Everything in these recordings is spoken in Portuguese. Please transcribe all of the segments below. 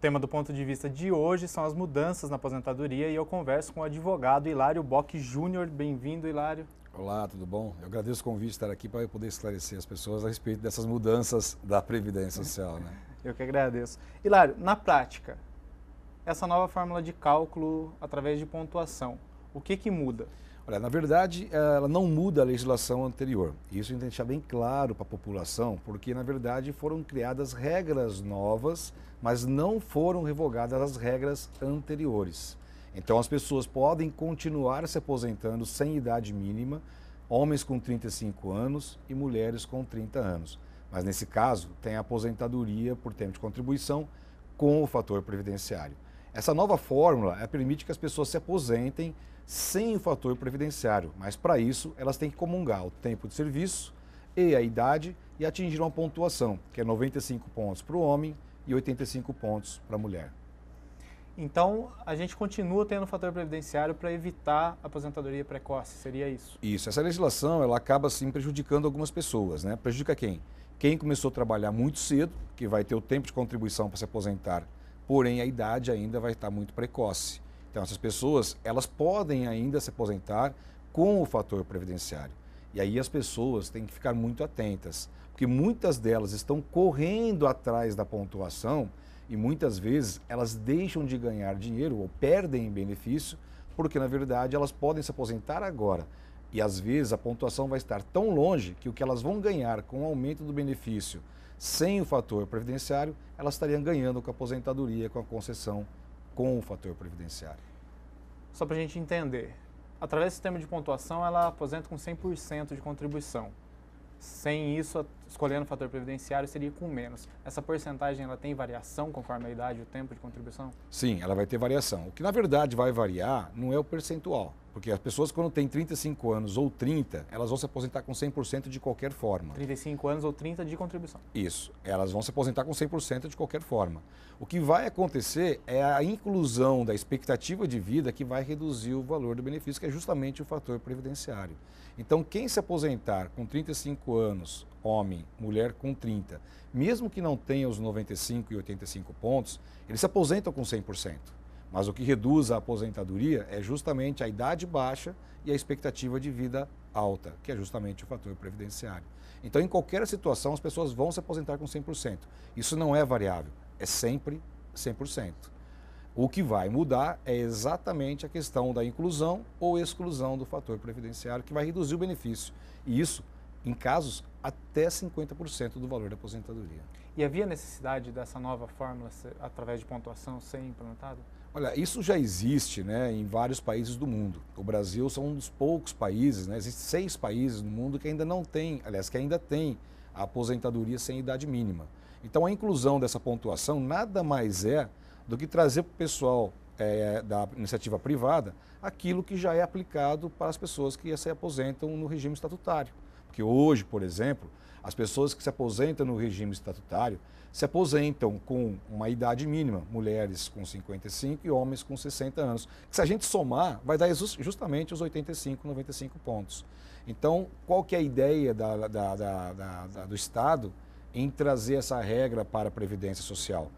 tema do ponto de vista de hoje são as mudanças na aposentadoria e eu converso com o advogado Hilário Bock Júnior. Bem-vindo, Hilário. Olá, tudo bom? Eu agradeço o convite de estar aqui para eu poder esclarecer as pessoas a respeito dessas mudanças da Previdência Social, né? Eu que agradeço. Hilário, na prática, essa nova fórmula de cálculo através de pontuação, o que muda? Olha, na verdade, ela não muda a legislação anterior. Isso a gente tem que deixar bem claro para a população, porque, na verdade, foram criadas regras novas, mas não foram revogadas as regras anteriores. Então, as pessoas podem continuar se aposentando sem idade mínima, homens com 35 anos e mulheres com 30 anos. Mas, nesse caso, tem a aposentadoria por tempo de contribuição com o fator previdenciário. Essa nova fórmula permite que as pessoas se aposentem sem o fator previdenciário, mas para isso elas têm que comungar o tempo de serviço e a idade e atingir uma pontuação, que é 95 pontos para o homem e 85 pontos para a mulher. Então, a gente continua tendo o fator previdenciário para evitar a aposentadoria precoce, seria isso? Isso, essa legislação ela acaba sim prejudicando algumas pessoas, né? Prejudica quem? Quem começou a trabalhar muito cedo, que vai ter o tempo de contribuição para se aposentar, porém a idade ainda vai estar muito precoce. Então, essas pessoas, elas podem ainda se aposentar com o fator previdenciário. E aí as pessoas têm que ficar muito atentas, porque muitas delas estão correndo atrás da pontuação e muitas vezes elas deixam de ganhar dinheiro ou perdem benefício, porque na verdade elas podem se aposentar agora. E às vezes a pontuação vai estar tão longe que o que elas vão ganhar com o aumento do benefício sem o fator previdenciário, elas estariam ganhando com a aposentadoria, com a concessão com o fator previdenciário. Só para a gente entender, através do sistema de pontuação ela aposenta com 100% de contribuição. Sem isso, escolhendo o fator previdenciário seria com menos. Essa porcentagem ela tem variação conforme a idade e o tempo de contribuição? Sim, ela vai ter variação. O que na verdade vai variar não é o percentual, porque as pessoas quando têm 35 anos ou 30, elas vão se aposentar com 100% de qualquer forma. 35 anos ou 30 de contribuição. Isso, elas vão se aposentar com 100% de qualquer forma. O que vai acontecer é a inclusão da expectativa de vida que vai reduzir o valor do benefício, que é justamente o fator previdenciário. Então, quem se aposentar com 35 anos, homem, mulher com 30, mesmo que não tenha os 95 e 85 pontos, eles se aposentam com 100%. Mas o que reduz a aposentadoria é justamente a idade baixa e a expectativa de vida alta, que é justamente o fator previdenciário. Então, em qualquer situação, as pessoas vão se aposentar com 100%. Isso não é variável, é sempre 100%. O que vai mudar é exatamente a questão da inclusão ou exclusão do fator previdenciário, que vai reduzir o benefício. E isso, em casos, até 50% do valor da aposentadoria. E havia necessidade dessa nova fórmula, através de pontuação, ser implementada? Olha, isso já existe, né, em vários países do mundo. O Brasil são um dos poucos países, né, existem 6 países no mundo que ainda não tem, aliás, que ainda tem a aposentadoria sem idade mínima. Então, a inclusão dessa pontuação nada mais é do que trazer para o pessoal da iniciativa privada aquilo que já é aplicado para as pessoas que se aposentam no regime estatutário. Porque hoje, por exemplo, as pessoas que se aposentam no regime estatutário se aposentam com uma idade mínima, mulheres com 55 e homens com 60 anos. Que se a gente somar, vai dar justamente os 85, 95 pontos. Então, qual que é a ideia do Estado em trazer essa regra para a Previdência Social?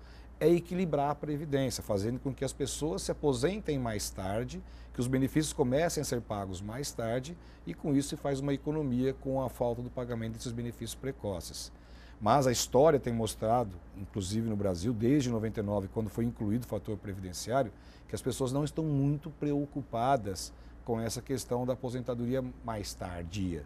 É equilibrar a Previdência, fazendo com que as pessoas se aposentem mais tarde, que os benefícios comecem a ser pagos mais tarde e com isso se faz uma economia com a falta do pagamento desses benefícios precoces. Mas a história tem mostrado, inclusive no Brasil, desde 99, quando foi incluído o fator previdenciário, que as pessoas não estão muito preocupadas com essa questão da aposentadoria mais tardia,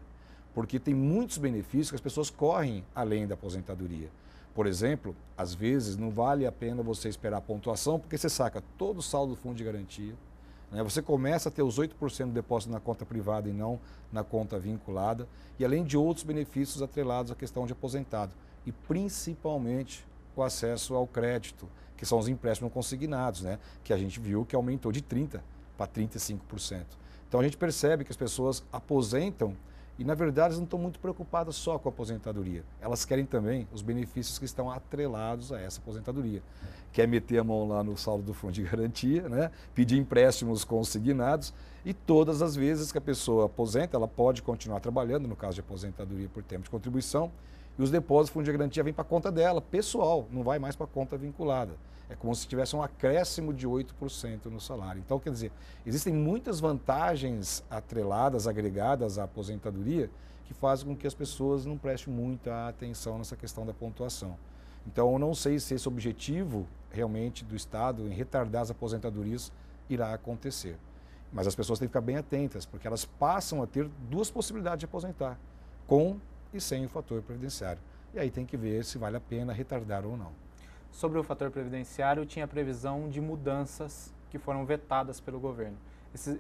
porque tem muitos benefícios que as pessoas correm além da aposentadoria. Por exemplo, às vezes não vale a pena você esperar a pontuação, porque você saca todo o saldo do fundo de garantia, né? Você começa a ter os 8% de depósito na conta privada e não na conta vinculada, e além de outros benefícios atrelados à questão de aposentado, e principalmente o acesso ao crédito, que são os empréstimos consignados, né? Que a gente viu que aumentou de 30% para 35%. Então a gente percebe que as pessoas aposentam e, na verdade, elas não estão muito preocupadas só com a aposentadoria. Elas querem também os benefícios que estão atrelados a essa aposentadoria. Quer meter a mão lá no saldo do fundo de garantia, né? Pedir empréstimos consignados e todas as vezes que a pessoa aposenta, ela pode continuar trabalhando, no caso de aposentadoria por tempo de contribuição, e os depósitos do fundo de garantia vêm para a conta dela, pessoal, não vai mais para a conta vinculada. É como se tivesse um acréscimo de 8% no salário. Então, quer dizer, existem muitas vantagens atreladas, agregadas à aposentadoria, que fazem com que as pessoas não prestem muita atenção nessa questão da pontuação. Então, eu não sei se esse objetivo realmente do Estado em retardar as aposentadorias irá acontecer. Mas as pessoas têm que ficar bem atentas, porque elas passam a ter duas possibilidades de aposentar, com e sem o fator previdenciário. E aí tem que ver se vale a pena retardar ou não. Sobre o fator previdenciário, tinha previsão de mudanças que foram vetadas pelo governo.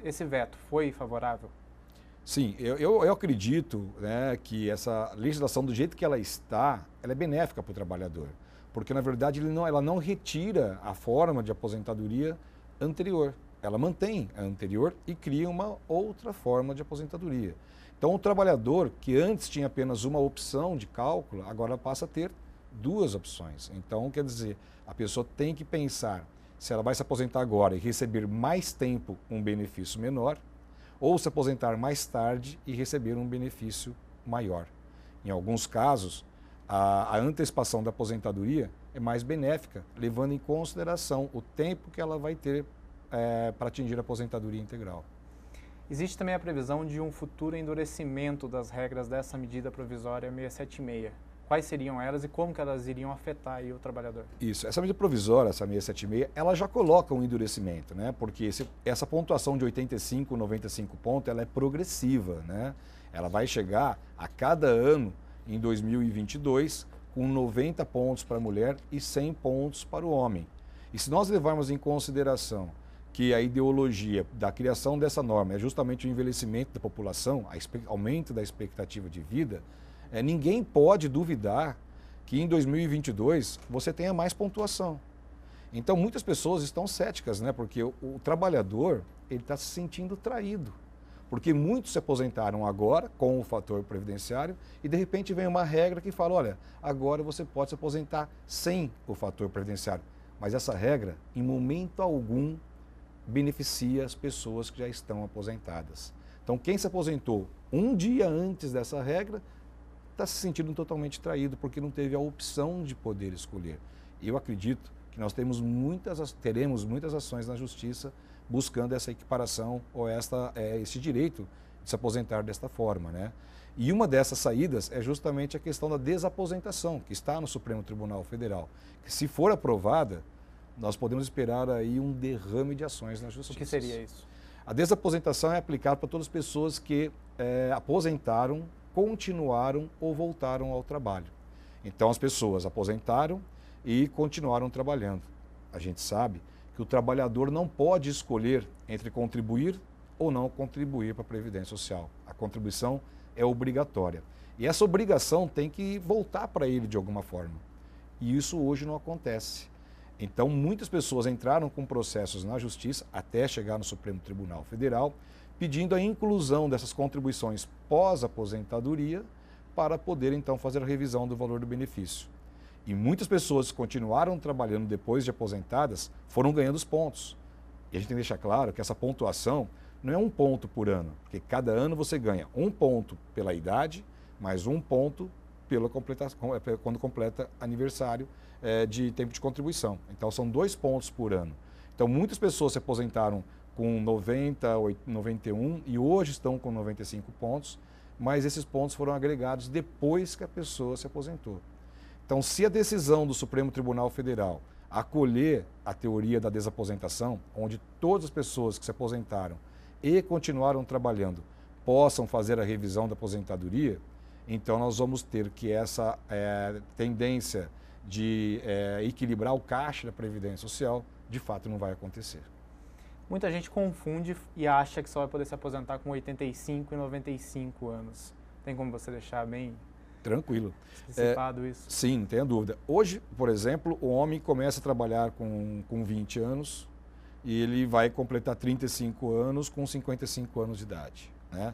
Esse veto foi favorável? Sim, eu acredito, né, que essa legislação, do jeito que ela está, ela é benéfica para o trabalhador. Porque, na verdade, ela não retira a forma de aposentadoria anterior. Ela mantém a anterior e cria uma outra forma de aposentadoria. Então, o trabalhador, que antes tinha apenas uma opção de cálculo, agora passa a ter duas opções. Então, quer dizer, a pessoa tem que pensar se ela vai se aposentar agora e receber mais tempo um benefício menor, ou se aposentar mais tarde e receber um benefício maior. Em alguns casos, a antecipação da aposentadoria é mais benéfica, levando em consideração o tempo que ela vai ter para atingir a aposentadoria integral. Existe também a previsão de um futuro endurecimento das regras dessa medida provisória 676. Quais seriam elas e como que elas iriam afetar aí o trabalhador? Isso, essa medida provisória, essa 676, ela já coloca um endurecimento, né? Porque essa pontuação de 85, 95 pontos, ela é progressiva, né? Ela vai chegar a cada ano, em 2022, com 90 pontos para a mulher e 100 pontos para o homem. E se nós levarmos em consideração que a ideologia da criação dessa norma é justamente o envelhecimento da população, aumento da expectativa de vida, ninguém pode duvidar que em 2022 você tenha mais pontuação. Então muitas pessoas estão céticas, né? Porque o trabalhador ele está se sentindo traído. Porque muitos se aposentaram agora com o fator previdenciário e de repente vem uma regra que fala, olha, agora você pode se aposentar sem o fator previdenciário. Mas essa regra, em momento algum, beneficia as pessoas que já estão aposentadas. Então quem se aposentou um dia antes dessa regra está se sentindo totalmente traído porque não teve a opção de poder escolher. Eu acredito que nós teremos muitas ações na Justiça buscando essa equiparação ou esse direito de se aposentar desta forma, né? E uma dessas saídas é justamente a questão da desaposentação, que está no Supremo Tribunal Federal, que se for aprovada, nós podemos esperar aí um derrame de ações na Justiça. O que seria isso? A desaposentação é aplicada para todas as pessoas que aposentaram, continuaram ou voltaram ao trabalho. Então as pessoas aposentaram e continuaram trabalhando. A gente sabe que o trabalhador não pode escolher entre contribuir ou não contribuir para a Previdência Social. A contribuição é obrigatória. E essa obrigação tem que voltar para ele de alguma forma. E isso hoje não acontece. Então muitas pessoas entraram com processos na Justiça até chegar no Supremo Tribunal Federal, pedindo a inclusão dessas contribuições pós-aposentadoria para poder então fazer a revisão do valor do benefício. E muitas pessoas que continuaram trabalhando depois de aposentadas foram ganhando os pontos. E a gente tem que deixar claro que essa pontuação não é um ponto por ano, porque cada ano você ganha um ponto pela idade, mais um ponto quando completa aniversário de tempo de contribuição. Então são 2 pontos por ano. Então muitas pessoas se aposentaram com 90, 91 e hoje estão com 95 pontos, mas esses pontos foram agregados depois que a pessoa se aposentou. Então, se a decisão do Supremo Tribunal Federal acolher a teoria da desaposentação, onde todas as pessoas que se aposentaram e continuaram trabalhando possam fazer a revisão da aposentadoria, então nós vamos ter que essa tendência de equilibrar o caixa da Previdência Social, de fato não vai acontecer. Muita gente confunde e acha que só vai poder se aposentar com 85 e 95 anos. Tem como você deixar bem tranquilo antecipado isso? Sim, não tenha dúvida. Hoje, por exemplo, o homem começa a trabalhar com 20 anos e ele vai completar 35 anos com 55 anos de idade, né?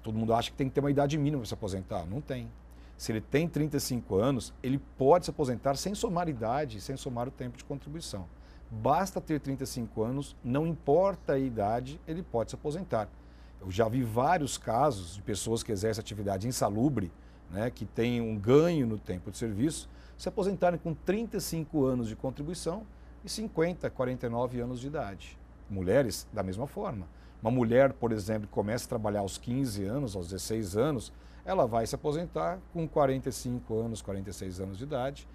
Todo mundo acha que tem que ter uma idade mínima para se aposentar. Não tem. Se ele tem 35 anos, ele pode se aposentar sem somar idade, sem somar o tempo de contribuição. Basta ter 35 anos, não importa a idade, ele pode se aposentar. Eu já vi vários casos de pessoas que exercem atividade insalubre, né, que têm um ganho no tempo de serviço, se aposentarem com 35 anos de contribuição e 50, 49 anos de idade. Mulheres, da mesma forma. Uma mulher, por exemplo, que começa a trabalhar aos 15 anos, aos 16 anos, ela vai se aposentar com 45 anos, 46 anos de idade,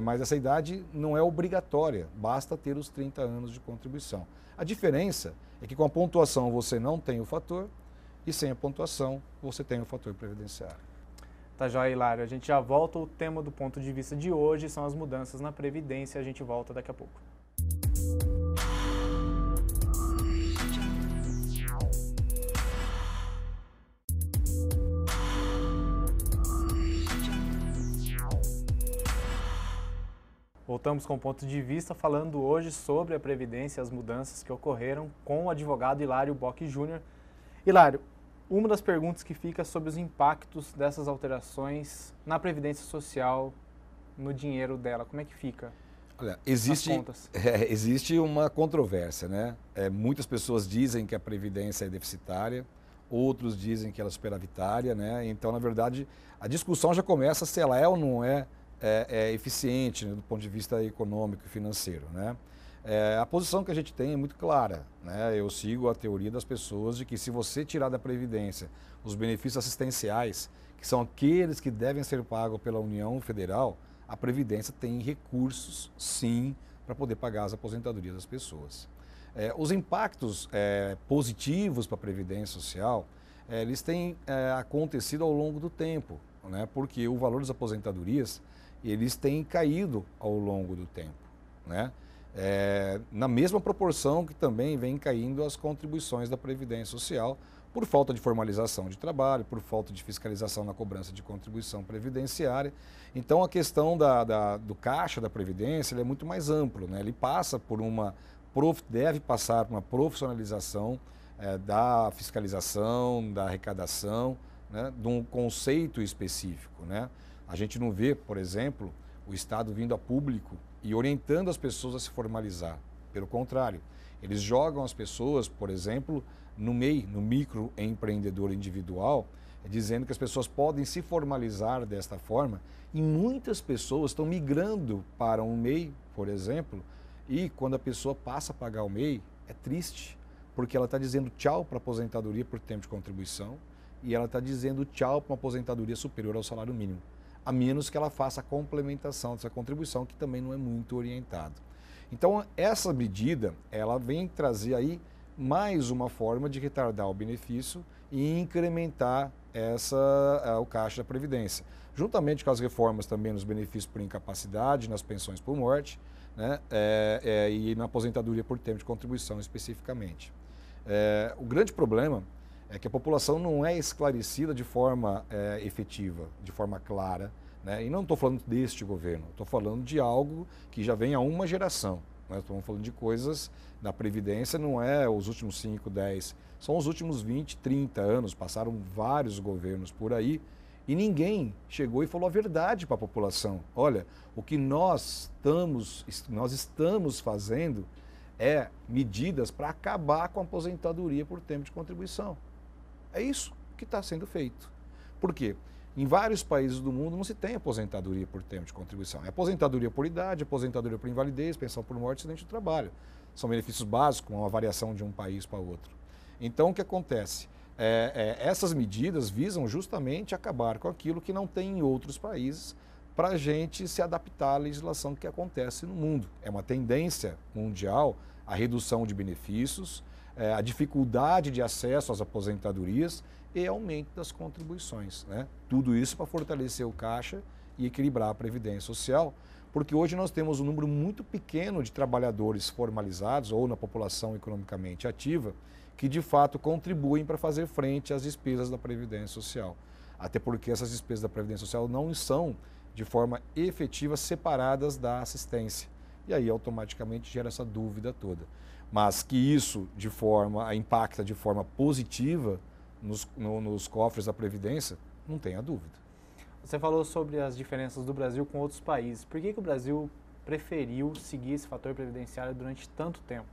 mas essa idade não é obrigatória, basta ter os 30 anos de contribuição. A diferença é que com a pontuação você não tem o fator e sem a pontuação você tem o fator previdenciário. Tá joia, Hilário. A gente já volta. O tema do ponto de vista de hoje são as mudanças na Previdência. A gente volta daqui a pouco. Voltamos com o ponto de vista, falando hoje sobre a Previdência e as mudanças que ocorreram com o advogado Hilário Bock Júnior. Hilário, uma das perguntas que fica sobre os impactos dessas alterações na Previdência Social, no dinheiro dela, como é que fica? Olha, existe uma controvérsia, né? Muitas pessoas dizem que a Previdência é deficitária, outros dizem que ela é superavitária, né? Então, na verdade, a discussão já começa se ela é ou não é eficiente, né, do ponto de vista econômico e financeiro, né? A posição que a gente tem é muito clara, né? Eu sigo a teoria das pessoas de que se você tirar da Previdência os benefícios assistenciais, que são aqueles que devem ser pagos pela União Federal, a Previdência tem recursos, sim, para poder pagar as aposentadorias das pessoas. Os impactos positivos para a Previdência Social, eles têm acontecido ao longo do tempo, né? Porque o valor das aposentadorias eles têm caído ao longo do tempo, né? Na mesma proporção que também vem caindo as contribuições da Previdência Social por falta de formalização de trabalho, por falta de fiscalização na cobrança de contribuição previdenciária. Então a questão do caixa da Previdência ele é muito mais amplo, né? Ele passa por deve passar por uma profissionalização da fiscalização, da arrecadação, né? De um conceito específico, né? A gente não vê, por exemplo, o Estado vindo a público e orientando as pessoas a se formalizar. Pelo contrário, eles jogam as pessoas, por exemplo, no MEI, no microempreendedor individual, dizendo que as pessoas podem se formalizar desta forma e muitas pessoas estão migrando para um MEI, por exemplo, e quando a pessoa passa a pagar o MEI, é triste, porque ela está dizendo tchau para a aposentadoria por tempo de contribuição e ela está dizendo tchau para uma aposentadoria superior ao salário mínimo, a menos que ela faça a complementação dessa contribuição, que também não é muito orientado. Então, essa medida, ela vem trazer aí mais uma forma de retardar o benefício e incrementar o caixa da Previdência. Juntamente com as reformas também nos benefícios por incapacidade, nas pensões por morte, né, e na aposentadoria por tempo de contribuição especificamente. O grande problema é que a população não é esclarecida de forma efetiva, de forma clara, né? E não estou falando deste governo, estou falando de algo que já vem há uma geração. Né? Estamos falando de coisas na Previdência, não é os últimos 5, 10, são os últimos 20, 30 anos, passaram vários governos por aí e ninguém chegou e falou a verdade para a população. Olha, o que nós estamos fazendo é medidas para acabar com a aposentadoria por tempo de contribuição. É isso que está sendo feito. Por quê? Em vários países do mundo não se tem aposentadoria por tempo de contribuição. É aposentadoria por idade, aposentadoria por invalidez, pensão por morte e acidente de trabalho. São benefícios básicos, uma variação de um país para outro. Então, o que acontece? Essas medidas visam justamente acabar com aquilo que não tem em outros países para a gente se adaptar à legislação que acontece no mundo. É uma tendência mundial a redução de benefícios, a dificuldade de acesso às aposentadorias e aumento das contribuições, né? Tudo isso para fortalecer o caixa e equilibrar a Previdência Social, porque hoje nós temos um número muito pequeno de trabalhadores formalizados ou na população economicamente ativa que de fato contribuem para fazer frente às despesas da Previdência Social. Até porque essas despesas da Previdência Social não são de forma efetiva separadas da assistência. E aí automaticamente gera essa dúvida toda. Mas que isso impacta de forma positiva nos cofres da Previdência, não tenha dúvida. Você falou sobre as diferenças do Brasil com outros países. Por que o Brasil preferiu seguir esse fator previdenciário durante tanto tempo?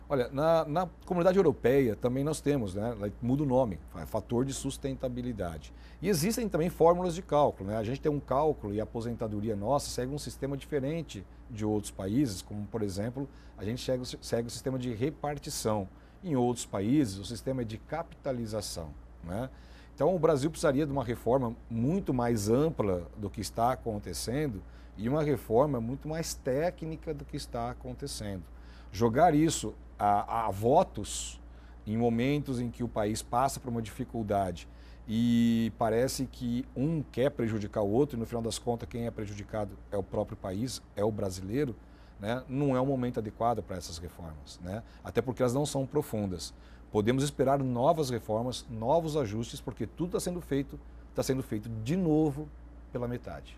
Olha, na comunidade europeia também nós temos, né? Muda o nome, fator de sustentabilidade. E existem também fórmulas de cálculo, né? A gente tem um cálculo e a aposentadoria nossa segue um sistema diferente de outros países, como por exemplo, a gente segue o sistema de repartição. Em outros países, o sistema é de capitalização, né? Então o Brasil precisaria de uma reforma muito mais ampla do que está acontecendo e uma reforma muito mais técnica do que está acontecendo. Jogar isso a votos em momentos em que o país passa por uma dificuldade e parece que um quer prejudicar o outro e no final das contas quem é prejudicado é o próprio país, é o brasileiro, né? Não é um momento adequado para essas reformas, né? Até porque elas não são profundas. Podemos esperar novas reformas, novos ajustes, porque tudo está sendo feito de novo pela metade.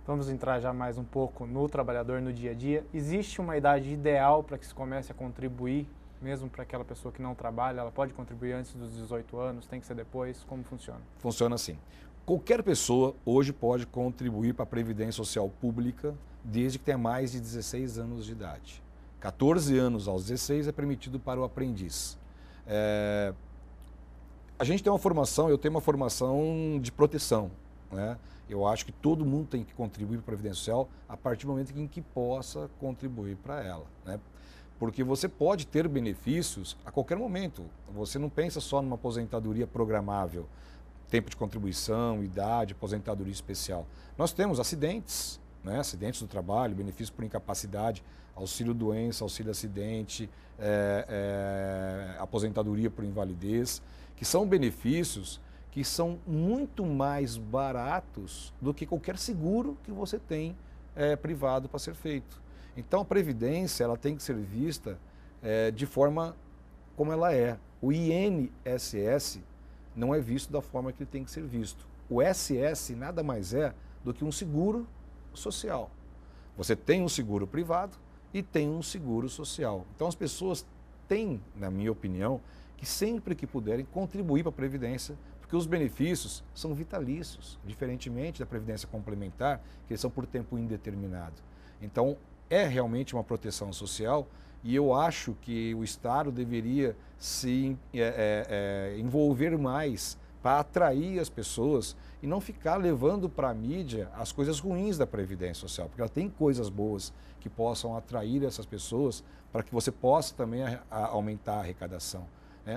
Vamos entrar já mais um pouco no trabalhador no dia a dia. Existe uma idade ideal para que se comece a contribuir, mesmo para aquela pessoa que não trabalha? Ela pode contribuir antes dos 18 anos? Tem que ser depois? Como funciona? Funciona assim. Qualquer pessoa hoje pode contribuir para a Previdência Social Pública desde que tenha mais de 16 anos de idade. 14 anos aos 16 é permitido para o aprendiz. A gente tem uma formação, eu tenho uma formação de proteção, né? Eu acho que todo mundo tem que contribuir para a Previdência Social a partir do momento em que possa contribuir para ela, né? Porque você pode ter benefícios a qualquer momento. Você não pensa só numa aposentadoria programável, tempo de contribuição, idade, aposentadoria especial. Nós temos acidentes, né? Acidentes do trabalho, benefício por incapacidade, auxílio doença, auxílio acidente, aposentadoria por invalidez, que são benefícios que são muito mais baratos do que qualquer seguro que você tem privado para ser feito. Então a Previdência ela tem que ser vista de forma como ela é. O INSS não é visto da forma que ele tem que ser visto. O SS nada mais é do que um seguro social. Você tem um seguro privado e tem um seguro social. Então as pessoas têm, na minha opinião, que sempre que puderem contribuir para a Previdência, porque os benefícios são vitalícios, diferentemente da Previdência Complementar, que eles são por tempo indeterminado. Então, é realmente uma proteção social e eu acho que o Estado deveria se envolver mais para atrair as pessoas e não ficar levando para a mídia as coisas ruins da Previdência Social, porque ela tem coisas boas que possam atrair essas pessoas para que você possa também aumentar a arrecadação.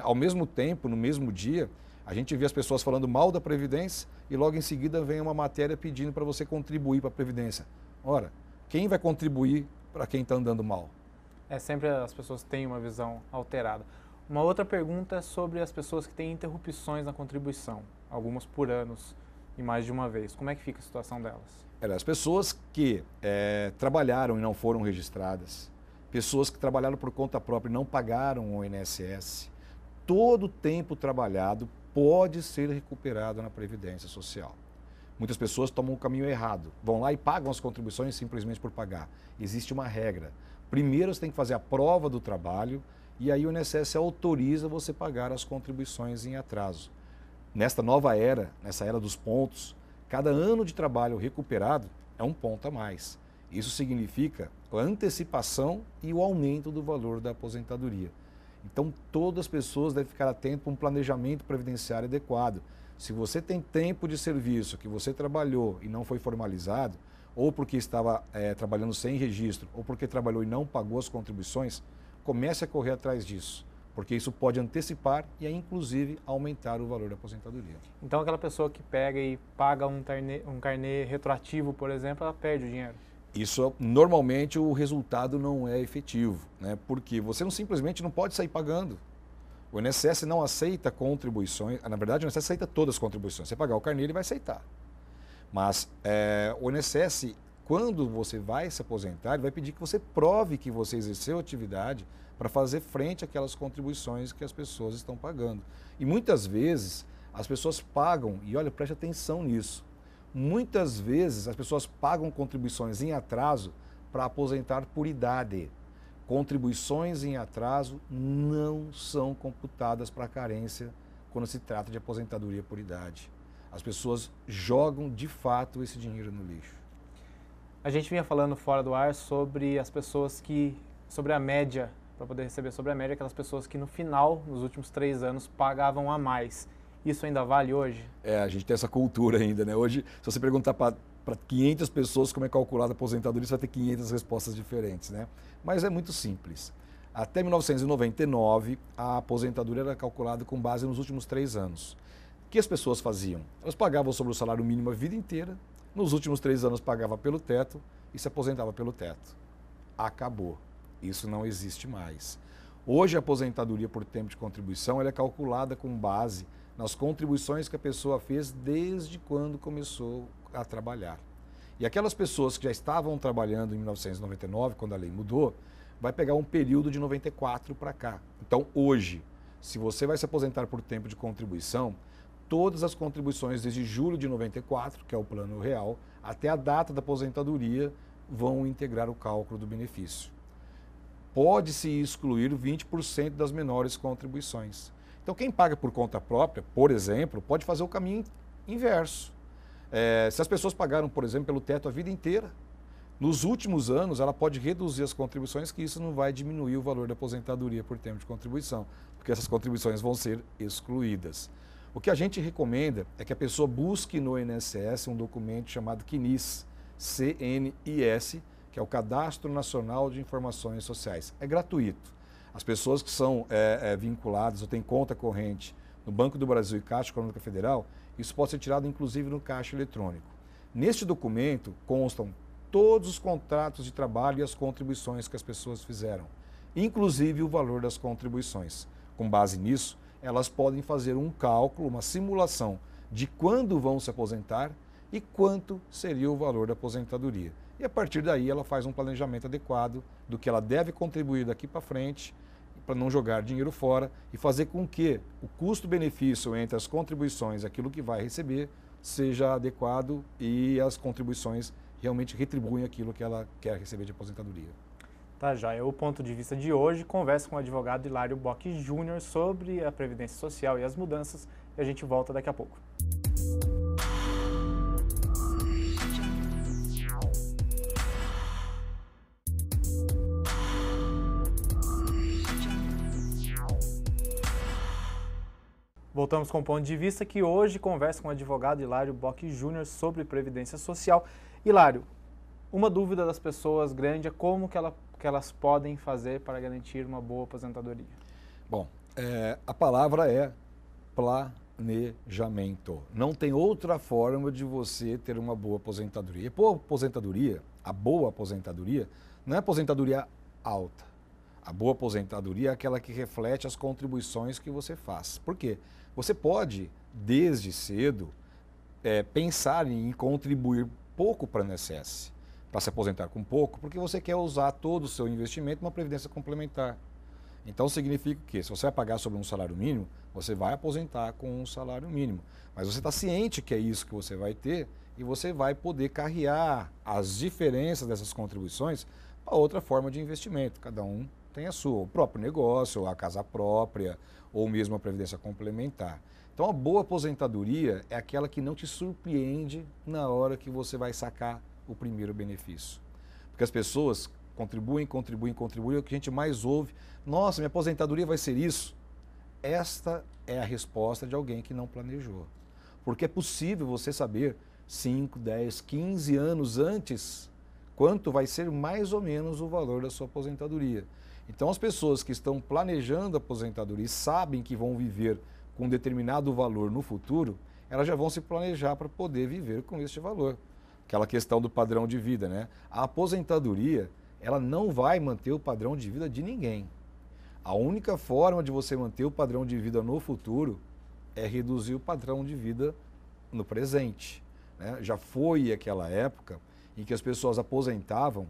Ao mesmo tempo, no mesmo dia, a gente vê as pessoas falando mal da Previdência e logo em seguida vem uma matéria pedindo para você contribuir para a Previdência. Ora, quem vai contribuir para quem está andando mal? Sempre as pessoas têm uma visão alterada. Uma outra pergunta é sobre as pessoas que têm interrupções na contribuição, algumas por anos e mais de uma vez. Como é que fica a situação delas? As pessoas que trabalharam e não foram registradas, pessoas que trabalharam por conta própria e não pagaram o INSS, todo o tempo trabalhado pode ser recuperado na Previdência Social. Muitas pessoas tomam o caminho errado, vão lá e pagam as contribuições simplesmente por pagar. Existe uma regra. Primeiro você tem que fazer a prova do trabalho e aí o INSS autoriza você pagar as contribuições em atraso. Nesta nova era, nessa era dos pontos, cada ano de trabalho recuperado é um ponto a mais. Isso significa a antecipação e o aumento do valor da aposentadoria. Então, todas as pessoas devem ficar atentas para um planejamento previdenciário adequado. Se você tem tempo de serviço que você trabalhou e não foi formalizado, ou porque estava trabalhando sem registro, ou porque trabalhou e não pagou as contribuições, comece a correr atrás disso, porque isso pode antecipar e, inclusive, aumentar o valor da aposentadoria. Então, aquela pessoa que pega e paga um carnê retroativo, por exemplo, ela perde o dinheiro? Isso, normalmente, o resultado não é efetivo, né? Porque você simplesmente não pode sair pagando. O INSS não aceita contribuições, na verdade o INSS aceita todas as contribuições. Você pagar o carnê, ele vai aceitar. Mas o INSS, quando você vai se aposentar, ele vai pedir que você prove que você exerceu atividade para fazer frente àquelas contribuições que as pessoas estão pagando. E muitas vezes as pessoas pagam, e olha, preste atenção nisso, muitas vezes as pessoas pagam contribuições em atraso para aposentar por idade. Contribuições em atraso não são computadas para carência quando se trata de aposentadoria por idade. As pessoas jogam de fato esse dinheiro no lixo. A gente vinha falando fora do ar sobre as pessoas sobre a média para poder receber sobre a média aquelas pessoas que no final, nos últimos 3 anos, pagavam a mais. Isso ainda vale hoje? A gente tem essa cultura ainda, né? Hoje, se você perguntar para 500 pessoas como é calculada a aposentadoria, você vai ter 500 respostas diferentes, né? Mas é muito simples. Até 1999, a aposentadoria era calculada com base nos últimos 3 anos. O que as pessoas faziam? Elas pagavam sobre o salário mínimo a vida inteira, nos últimos 3 anos pagava pelo teto e se aposentava pelo teto. Acabou. Isso não existe mais. Hoje a aposentadoria por tempo de contribuição ela é calculada com base nas contribuições que a pessoa fez desde quando começou a trabalhar. E aquelas pessoas que já estavam trabalhando em 1999, quando a lei mudou, vai pegar um período de 94 para cá. Então hoje, se você vai se aposentar por tempo de contribuição, todas as contribuições desde julho de 94, que é o plano real, até a data da aposentadoria, vão integrar o cálculo do benefício. Pode-se excluir 20% das menores contribuições. Então, quem paga por conta própria, por exemplo, pode fazer o caminho inverso. Se as pessoas pagaram, por exemplo, pelo teto a vida inteira, nos últimos anos ela pode reduzir as contribuições, que isso não vai diminuir o valor da aposentadoria por tempo de contribuição, porque essas contribuições vão ser excluídas. O que a gente recomenda é que a pessoa busque no INSS um documento chamado CNIS, CNIS, que é o Cadastro Nacional de Informações Sociais. É gratuito. As pessoas que são vinculadas ou têm conta corrente no Banco do Brasil e Caixa Econômica Federal, isso pode ser tirado inclusive no caixa eletrônico. Neste documento constam todos os contratos de trabalho e as contribuições que as pessoas fizeram, inclusive o valor das contribuições. Com base nisso, elas podem fazer um cálculo, uma simulação de quando vão se aposentar e quanto seria o valor da aposentadoria. E a partir daí ela faz um planejamento adequado do que ela deve contribuir daqui para frente, para não jogar dinheiro fora e fazer com que o custo-benefício entre as contribuições e aquilo que vai receber seja adequado e as contribuições realmente retribuem aquilo que ela quer receber de aposentadoria. Tá, já é o ponto de vista de hoje. Converso com o advogado Hilário Bock Júnior sobre a Previdência Social e as mudanças e a gente volta daqui a pouco. Voltamos com o ponto de vista que hoje conversa com o advogado Hilário Bock Júnior sobre Previdência Social. Hilário, uma dúvida das pessoas grande é como que elas podem fazer para garantir uma boa aposentadoria. Bom, a palavra é planejamento. Não tem outra forma de você ter uma boa aposentadoria. E boa aposentadoria, a boa aposentadoria, não é aposentadoria alta. A boa aposentadoria é aquela que reflete as contribuições que você faz. Por quê? Você pode, desde cedo, pensar em contribuir pouco para o INSS, para se aposentar com pouco, porque você quer usar todo o seu investimento numa previdência complementar. Então significa que se você vai pagar sobre um salário mínimo, você vai aposentar com um salário mínimo. Mas você está ciente que é isso que você vai ter e você vai poder carrear as diferenças dessas contribuições para outra forma de investimento. Cada um tem a sua, o próprio negócio, ou a casa própria, ou mesmo a previdência complementar. Então a boa aposentadoria é aquela que não te surpreende na hora que você vai sacar o primeiro benefício. Porque as pessoas contribuem, é o que a gente mais ouve. Nossa, minha aposentadoria vai ser isso. Esta é a resposta de alguém que não planejou. Porque é possível você saber 5, 10, 15 anos antes quanto vai ser mais ou menos o valor da sua aposentadoria. Então as pessoas que estão planejando a aposentadoria e sabem que vão viver com um determinado valor no futuro, elas já vão se planejar para poder viver com este valor. Aquela questão do padrão de vida, né? A aposentadoria, ela não vai manter o padrão de vida de ninguém. A única forma de você manter o padrão de vida no futuro é reduzir o padrão de vida no presente, né? Já foi aquela época em que as pessoas aposentavam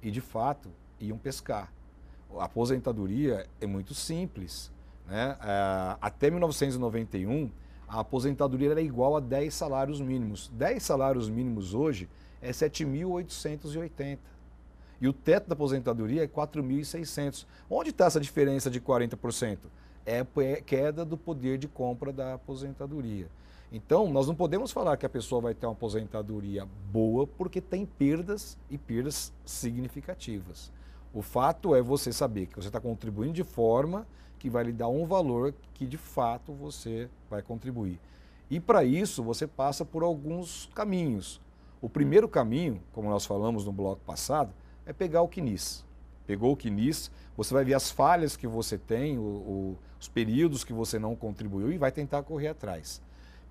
e, de fato, iam pescar. A aposentadoria é muito simples, né? Até 1991, a aposentadoria era igual a 10 salários mínimos. 10 salários mínimos hoje é 7.880. E o teto da aposentadoria é 4.600. Onde está essa diferença de 40%? É a queda do poder de compra da aposentadoria. Então, nós não podemos falar que a pessoa vai ter uma aposentadoria boa porque tem perdas e perdas significativas. O fato é você saber que você está contribuindo de forma que vai lhe dar um valor que de fato você vai contribuir. E para isso você passa por alguns caminhos. O primeiro caminho, como nós falamos no bloco passado, é pegar o CNIS. Pegou o CNIS, você vai ver as falhas que você tem, os períodos que você não contribuiu e vai tentar correr atrás.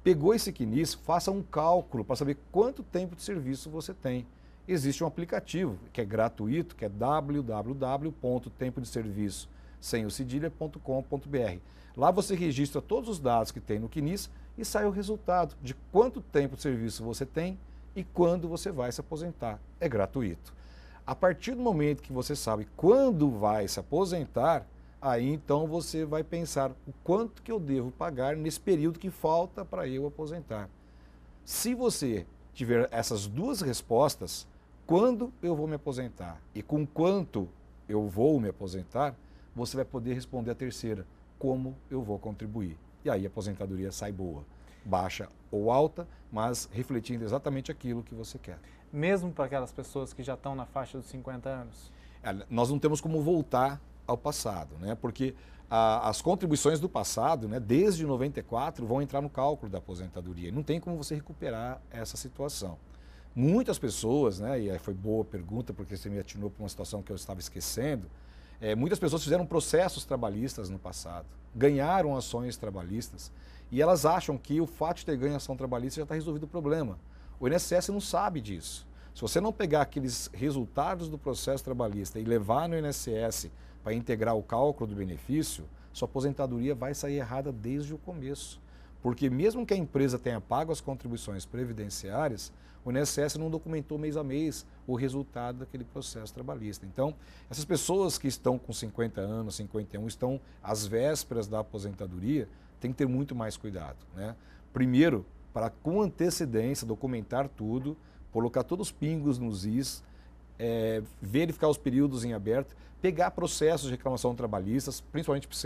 Pegou esse CNIS, faça um cálculo para saber quanto tempo de serviço você tem. Existe um aplicativo que é gratuito, que é www.tempodeserviço.com.br. Lá você registra todos os dados que tem no CNIS e sai o resultado de quanto tempo de serviço você tem e quando você vai se aposentar. É gratuito. A partir do momento que você sabe quando vai se aposentar, aí então você vai pensar o quanto que eu devo pagar nesse período que falta para eu aposentar. Se você tiver essas duas respostas, quando eu vou me aposentar e com quanto eu vou me aposentar, você vai poder responder a terceira, como eu vou contribuir. E aí a aposentadoria sai boa, baixa ou alta, mas refletindo exatamente aquilo que você quer. Mesmo para aquelas pessoas que já estão na faixa dos 50 anos? Nós não temos como voltar ao passado, né? Porque as contribuições do passado, né, desde 94, vão entrar no cálculo da aposentadoria. Não tem como você recuperar essa situação. Muitas pessoas, né, e foi boa a pergunta, porque você me atinou para uma situação que eu estava esquecendo, muitas pessoas fizeram processos trabalhistas no passado, ganharam ações trabalhistas, e elas acham que o fato de ter ganho ação trabalhista já está resolvido o problema. O INSS não sabe disso. Se você não pegar aqueles resultados do processo trabalhista e levar no INSS para integrar o cálculo do benefício, sua aposentadoria vai sair errada desde o começo. Porque mesmo que a empresa tenha pago as contribuições previdenciárias, o INSS não documentou mês a mês o resultado daquele processo trabalhista. Então, essas pessoas que estão com 50 anos, 51, estão às vésperas da aposentadoria, tem que ter muito mais cuidado, né? Primeiro, para com antecedência documentar tudo, colocar todos os pingos nos is, verificar os períodos em aberto, pegar processos de reclamação trabalhistas, principalmente para o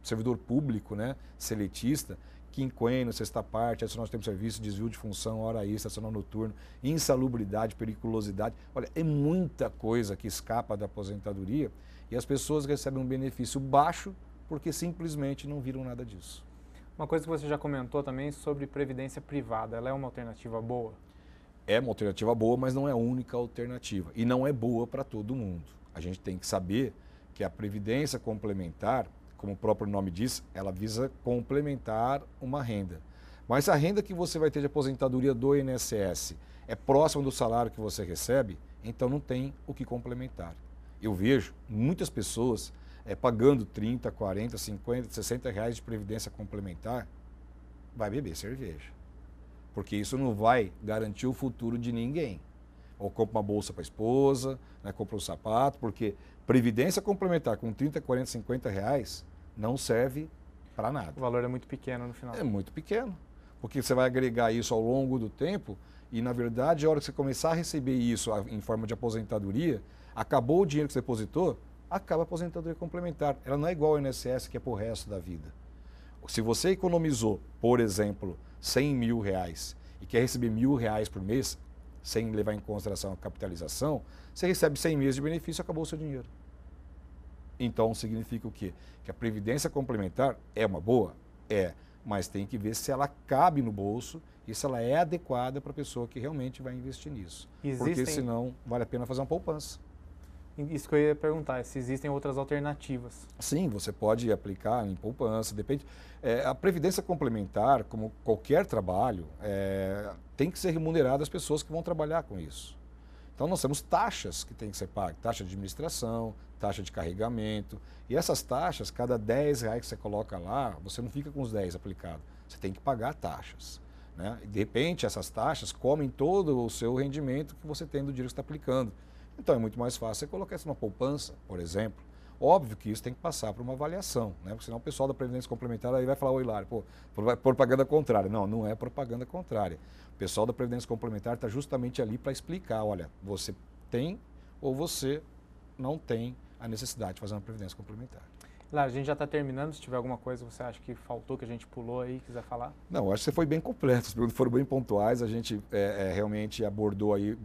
servidor público, né, seletista, quinquênio, sexta parte, adicional de tempo de serviço, desvio de função, hora extra, adicional noturno, insalubridade, periculosidade. Olha, é muita coisa que escapa da aposentadoria e as pessoas recebem um benefício baixo porque simplesmente não viram nada disso. Uma coisa que você já comentou também sobre previdência privada, ela é uma alternativa boa? É uma alternativa boa, mas não é a única alternativa. E não é boa para todo mundo. A gente tem que saber que a previdência complementar, como o próprio nome diz, ela visa complementar uma renda. Mas a renda que você vai ter de aposentadoria do INSS é próxima do salário que você recebe, então não tem o que complementar. Eu vejo muitas pessoas pagando 30, 40, 50, 60 reais de previdência complementar, vai beber cerveja. Porque isso não vai garantir o futuro de ninguém. Ou compra uma bolsa para a esposa, né, compra um sapato, porque previdência complementar com 30, 40, 50 reais não serve para nada. O valor é muito pequeno no final. É muito pequeno, porque você vai agregar isso ao longo do tempo e, na verdade, a hora que você começar a receber isso em forma de aposentadoria, acabou o dinheiro que você depositou, acaba a aposentadoria complementar. Ela não é igual ao INSS, que é para o resto da vida. Se você economizou, por exemplo, 100 mil reais e quer receber R$1.000 por mês, sem levar em consideração a capitalização, você recebe 100 meses de benefício e acabou o seu dinheiro. Então, significa o quê? Que a previdência complementar é uma boa? É, mas tem que ver se ela cabe no bolso e se ela é adequada para a pessoa que realmente vai investir nisso. Porque senão vale a pena fazer uma poupança. Isso que eu ia perguntar, se existem outras alternativas. Sim, você pode aplicar em poupança, depende. A previdência complementar, como qualquer trabalho, tem que ser remunerada às pessoas que vão trabalhar com isso. Então nós temos taxas que tem que ser pagas, taxa de administração, taxa de carregamento. E essas taxas, cada R$10 que você coloca lá, você não fica com os 10 aplicados. Você tem que pagar taxas, né? E de repente essas taxas comem todo o seu rendimento que você tem do dinheiro que você está aplicando. Então é muito mais fácil você colocar isso numa poupança, por exemplo. Óbvio que isso tem que passar por uma avaliação, né? Porque senão o pessoal da Previdência Complementar aí vai falar, ô Hilário, pô, propaganda contrária. Não, não é propaganda contrária. O pessoal da Previdência Complementar está justamente ali para explicar, olha, você tem ou você não tem a necessidade de fazer uma Previdência Complementar. Hilário, a gente já está terminando, se tiver alguma coisa que você acha que faltou, que a gente pulou aí, quiser falar? Não, acho que você foi bem completo, as perguntas foram bem pontuais, a gente realmente abordou aí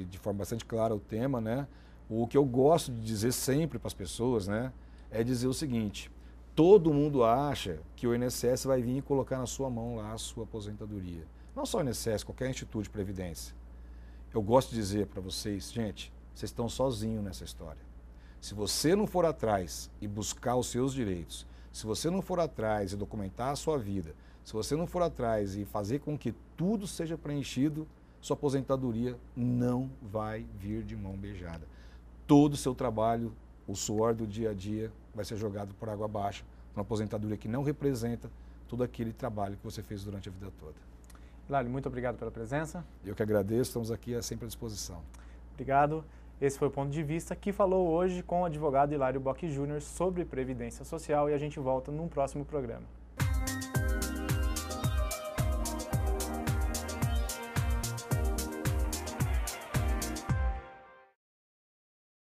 de forma bastante clara o tema, né? O que eu gosto de dizer sempre para as pessoas, né, é dizer o seguinte: todo mundo acha que o INSS vai vir e colocar na sua mão lá a sua aposentadoria. Não só o INSS, qualquer instituto de previdência. Eu gosto de dizer para vocês, gente, vocês estão sozinhos nessa história. Se você não for atrás e buscar os seus direitos, se você não for atrás e documentar a sua vida, se você não for atrás e fazer com que tudo seja preenchido, sua aposentadoria não vai vir de mão beijada. Todo o seu trabalho, o suor do dia a dia vai ser jogado por água abaixo, uma aposentadoria que não representa todo aquele trabalho que você fez durante a vida toda. Hilário, muito obrigado pela presença. Eu que agradeço, estamos aqui sempre à disposição. Obrigado. Esse foi o Ponto de Vista, que falou hoje com o advogado Hilário Bock Júnior sobre Previdência Social, e a gente volta num próximo programa.